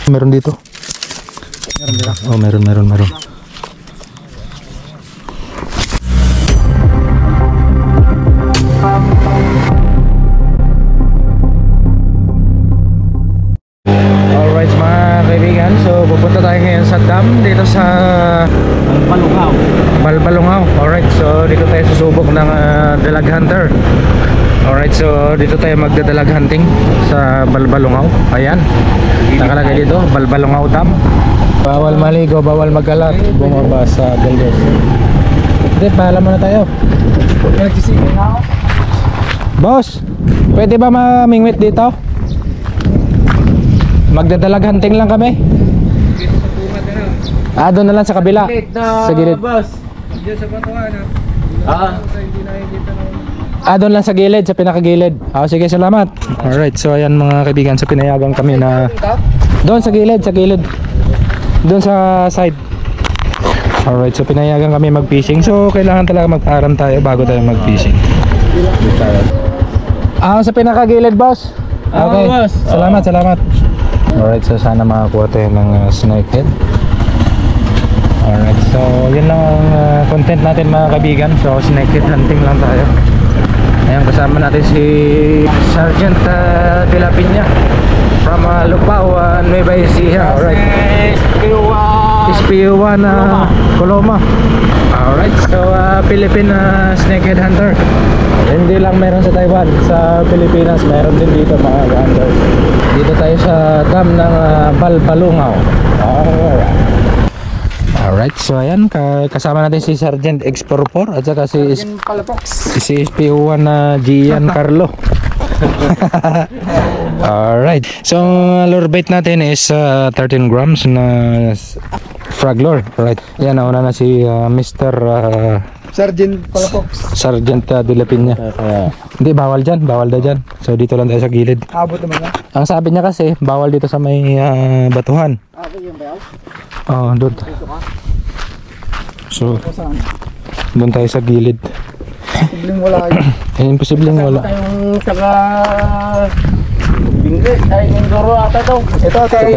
Meron dito. Oh, meron. Alright mga kaibigan, so pupunta tayo ngayon sa dam dito sa Balbalungaw. Alright, so dito tayo susubok ng dalag hunter. Alright, so dito tayo magdadalag hunting sa Balbalungaw. Ayan, nakalagay dito, Balbalungaw Dam. Bawal maligo, bawal magkalat, bumaba sa Galdes. Hindi, paalam muna tayo. Boss, pwede ba mamingwit dito? Magdadalag hunting lang kami. Doon na lang sa kabila. Sa gilid. Diyan sa batuhan doon lang sa gilid, sa pinakagilid. Sige, salamat. Alright, so ayan mga kaibigan, sa pinayagan kami na doon sa gilid, doon sa side. Alright, so pinayagan kami mag-fishing. So kailangan talaga magpaaram tayo bago tayo mag-fishing. Sa pinakagilid, boss. Okay, salamat. Alright, so sana makakuha tayo ng snakehead. Alright, so yun lang ang content natin mga kaibigan. So snakehead hunting lang tayo. Ayan, kasama natin si Sergeant De La Piña from Lupao, Nueva Ecija. Alright, SPU1 Coloma. Alright, so Philippine snakehead hunter. Hindi lang meron sa Taiwan, sa Pilipinas meron din dito mga hunters. Dito tayo sa dam ng Balbalungaw. Alright, so ayan, kasama natin si Sergeant X44 at saka si SPU1 na Gian Carlo. Alright, so lure bait natin is 13 grams na frog lure. Alright, yan, nauna na si Mr. Sergeant Palafox. Sergeant De La Piña. Hindi, bawal daw dyan. So dito lang tayo sa gilid. Abot naman na. Ang sabi niya kasi, bawal dito sa may batuhan. Yung bayaw? Oo, doon. So, doon tayo sa gilid. Imposibleng wala yun. Imposibleng wala. Tayong taga Bingge, ay Mindoro ata to. Ito kay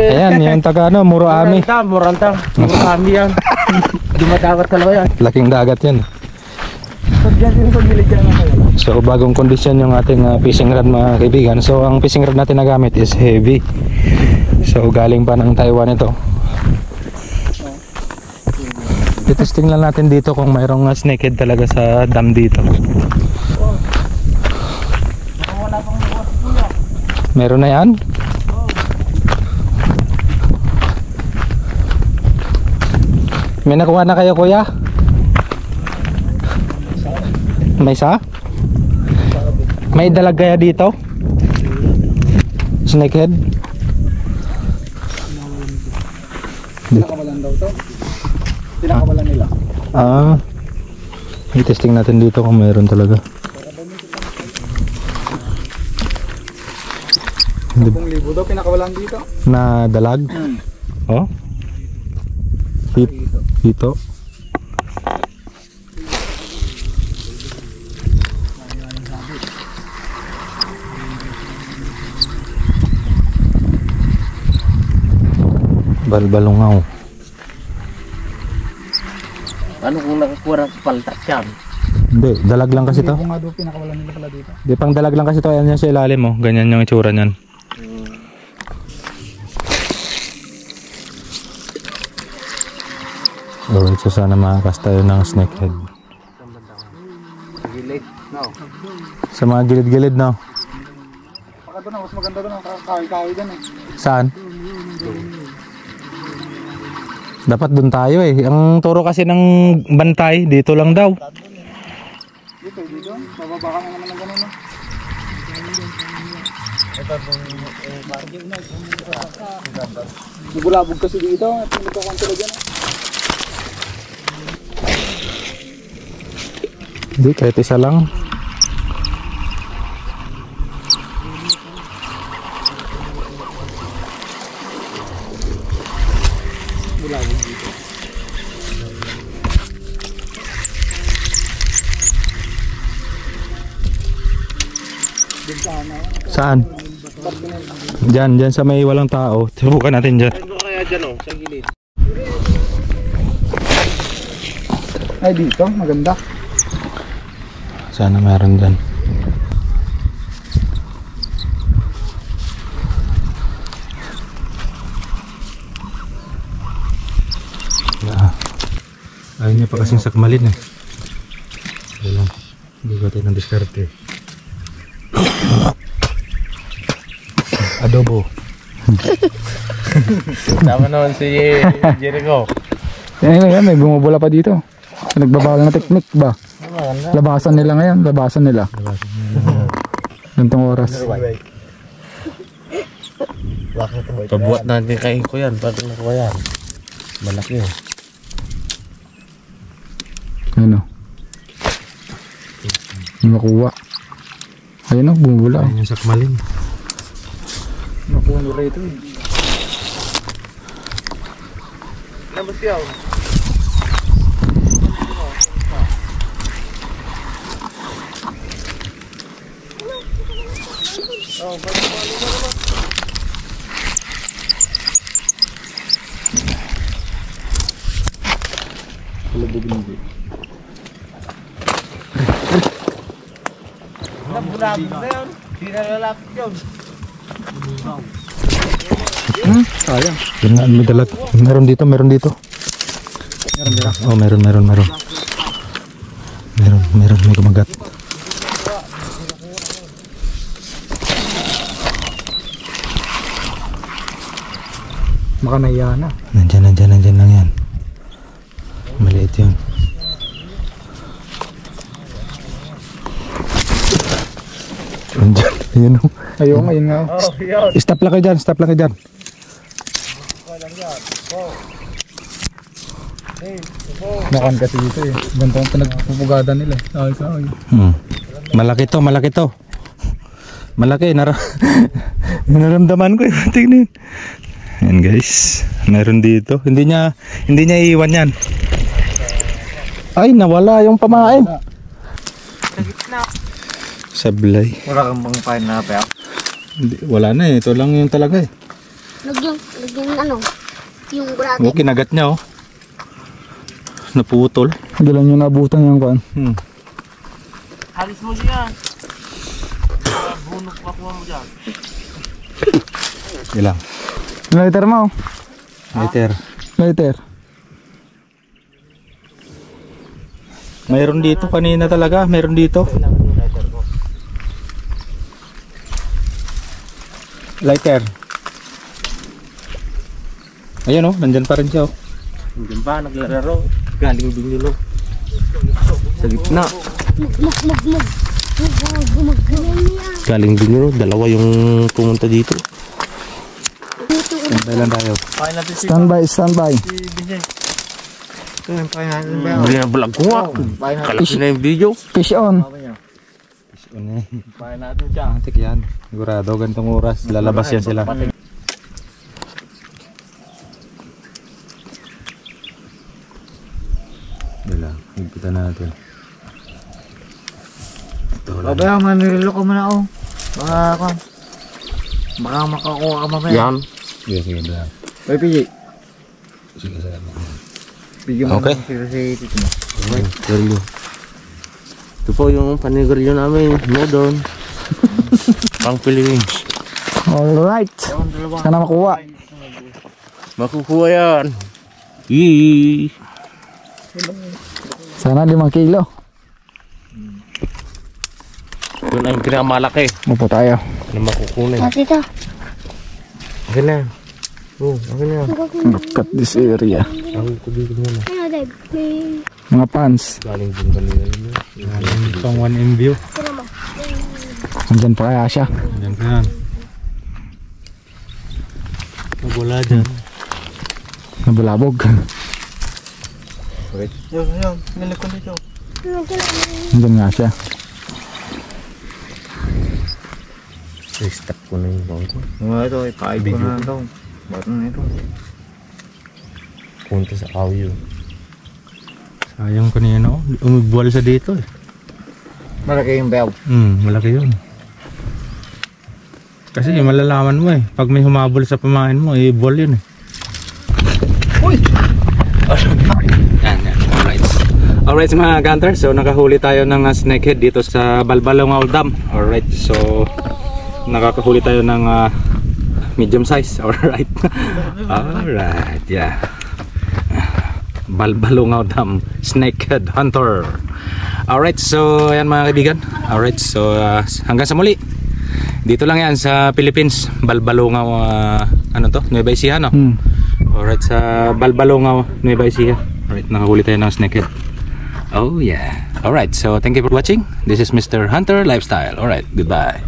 ayan, yung taga Muroami. Muranta. Muroami yan. Dumadagat talaga yan. Laking dagat yan. So bagong kondisyon yung ating fishing rod mga kaibigan. So ang fishing rod natin na gamit is heavy. So galing pa ng Taiwan ito. Testing lang natin dito kung mayroong snakehead talaga sa dam dito. Meron na yan? May nakuha na kayo kuya? May isa? May dalag kaya dito? Snakehead? Pinakawalan daw to. Pinakawalan nila. I-testing natin dito kung mayroon talaga. 10,000 daw pinakawalan dito. Na dalag? Oh? Dito. Balbalungaw. Ano kung nakakuha ng paltak yan? Hindi, dalag lang kasi to. Kung nga daw pinakawalan nila pala dito. Di, pang dalag lang kasi to. Ayan yung sa ilalim mo. Ganyan yung itsura niyan. Alright, so sana makakas tayo ng snakehead. Gilid, no? Sa mga gilid-gilid, no? Baka doon, mas maganda doon. Kahoy-kahoy doon eh. Saan? Dapat doon tayo eh. Ang turo kasi ng bantay, dito lang daw. Dito. Bababa ka na naman ng gano'n, no? Ito margin na. Nagulabog kasi dito. At nagkakanto na dyan. Hindi, kahit isa lang. Bulabog dito. Saan? Diyan sa may walang tao. Subukan natin dyan. Kaya dyan oh, sa gilid. Ay, dito, maganda. Sana meron dyan. Ayaw niya pa kasing sakmalin eh. Wala. Hindi ko tayo ng diskarte. Adobo. Tama naman si Jericho. Yan, may bumubula pa dito. Nagbabawal na teknik ba? Labasan nila ngayon, labasan nila. Gantong oras. Pabuhat natin kay ko yan, para nakuha yan. Malaki oh. Ano? Makuha. Ayun o, bumubula. Ayaw yung sakmalin. Makuha nila ito eh. Labas yaw. Nabulabog na yun. Di na lalapit yun. Sayang. Yun nga, may dalag. Meron dito. Meron dito. Oh, meron. Meron, may kumagat. Baka naiya na. Nandyan lang yan. Maliit yun. Nandyan, ayun o. Ayun nga. Oh, yun. Stop lang kayo dyan. Makan kasi dito eh. Ganito ang pinagpupugada nila eh. Ay. Malaki to. Malaki, nararamdaman ko yun. Tingnan. Yan guys, meron dito. Hindi niya iiwan yan. Ay, nawala yung pamain. Sablay. Wala kang bang pineapple? Wala na eh. Ito lang yung talaga eh. Lagyan ano, yung bracket. Oh, kinagat niya oh. Naputol. Hindi lang yung nabutan yung kuhan. Alis mo siya. Bunok makuha mo dyan. Ilang? Lighter mo. Later. Mayroon dito kanina talaga. Meron dito. Lighter. Ayun oh, nandyan pa rin siya oh. Diyan ba, naglalaro. Galing din nilo. Sa gitna. Galing din yun, dalawa yung pumunta dito. Standby lang tayo. Pakin natin si Standby. Binjay. Ito yung pakin natin ba? Hindi na vlog ko nga. Kalaki na yung video. Fish on. Pakin natin siya. Antik yan. Sigurado, ganitong oras. Lalabas yan sila. Dala, higpitan natin. Ito lang. Babaya, manililo ka muna ako. Baka makakuha ka mamaya. Yan. Sige, dala. Oy, PJ. Sige, sige. Bigyan mo Okay. si tito mo. Panigrilyo. Ito po yung panigrilyo namin. Modern. Pang Philippines. Alright. Sana makuha. Makukuha yan. Yee. Sana 5 kilo. Yun ang pinakamalaki Mupo tayo. na makukunin. Tito, Akin na. Oh, akin na. Cut this area. Ang kubigin mo na. ano Dave? May Mga pants. Galing din kanina yun. Pang 1M view. tira mo. Andyan pa kaya siya. Diyan ka yan. Wala dyan. Nabulabog. Yun, nilikon dito. Ano tira mo? Andyan nga siya. I-stop ko na yung bangko. Ito, ipaib ko na ito. Ba't na ito? Punta sa awyo. Sayang kanina oh. Umigbuwal sa dito eh. Malaki yung bell. Malaki yun. Kasi malalaman mo eh. Pag may humabol sa pamain mo, ball yun eh. Uy! Yan. Alright mga gunter, so nakahuli tayo ng snakehead dito sa Balbalongaw Dam. Alright, so nakakahuli tayo ng medium size. Alright. Alright, yeah. Balbalongaw Dam Snakehead Hunter. Alright, so ayan mga kaibigan. Alright, so hanggang sa muli. Dito lang yan sa Philippines, Balbalongaw, Nueva Ecija, no? Alright, sa Balbalongaw, Nueva Ecija. Alright, nakahuli tayo ng snakehead. Oh yeah. Alright, so thank you for watching. This is Mr. Hunter Lifestyle. Alright, goodbye.